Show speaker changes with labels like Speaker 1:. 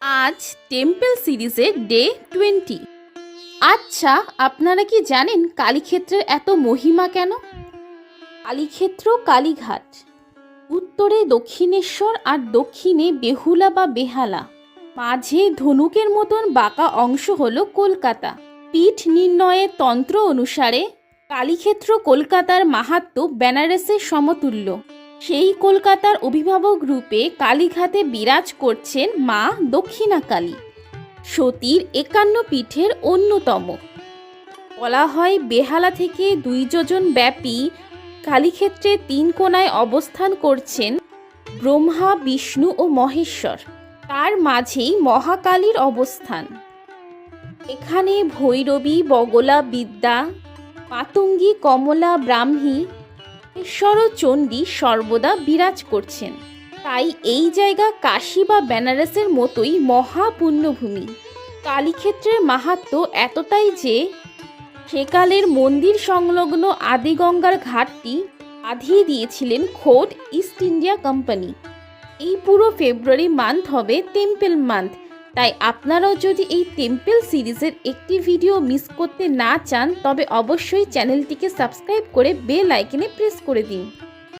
Speaker 1: আজ টেম্পল সিরিজের ডে 20। আচ্ছা, আপনারা কি জানেন কালীক্ষেত্রের এত মহিমা কেন? কালীক্ষেত্র কালীঘাট, উত্তরে দক্ষিণেশ্বর আর দক্ষিণে বেহুলা বা বেহালা, মাঝে ধনুকের মতন বাঁকা অংশ হলো কলকাতা। পীঠ নির্ণয়ের তন্ত্র অনুসারে কালীক্ষেত্র কলকাতার মাহাত্ম্য বেনারসের সমতুল্য। সেই কলকাতার অভিভাবক রূপে কালীঘাটে বিরাজ করছেন মা দক্ষিণা কালী, সতীর 51 পীঠের অন্যতম। বলা হয় বেহালা থেকে 2 যোজন ব্যাপী কালীক্ষেত্রে 3 কোণায় অবস্থান করছেন ব্রহ্মা, বিষ্ণু ও মহেশ্বর। তার মাঝেই মহাকালীর অবস্থান। এখানে ভৈরবী, বগলা, বিদ্যা, মাতঙ্গী, কমলা, ব্রাহ্মী, ঈশ্বর ও চণ্ডী সর্বদা বিরাজ করছেন। তাই এই জায়গা কাশী বা বেনারসের মতোই মহাপুণ্যভূমি। কালীক্ষেত্রের মাহাত্ম্য এতটাই যে সেকালের মন্দির সংলগ্ন আদিগঙ্গার ঘাটটি বাঁধিয়ে দিয়েছিলেন খোদ ইস্ট ইন্ডিয়া কোম্পানি। এই পুরো ফেব্রুয়ারি মান্থ হবে টেম্পল মান্থ। তাই আপনারাও যদি এই টেম্পল সিরিজের একটি ভিডিও মিস করতে না চান তবে অবশ্যই চ্যানেলটিকে সাবস্ক্রাইব করে বেল আইকনে প্রেস করে দিন।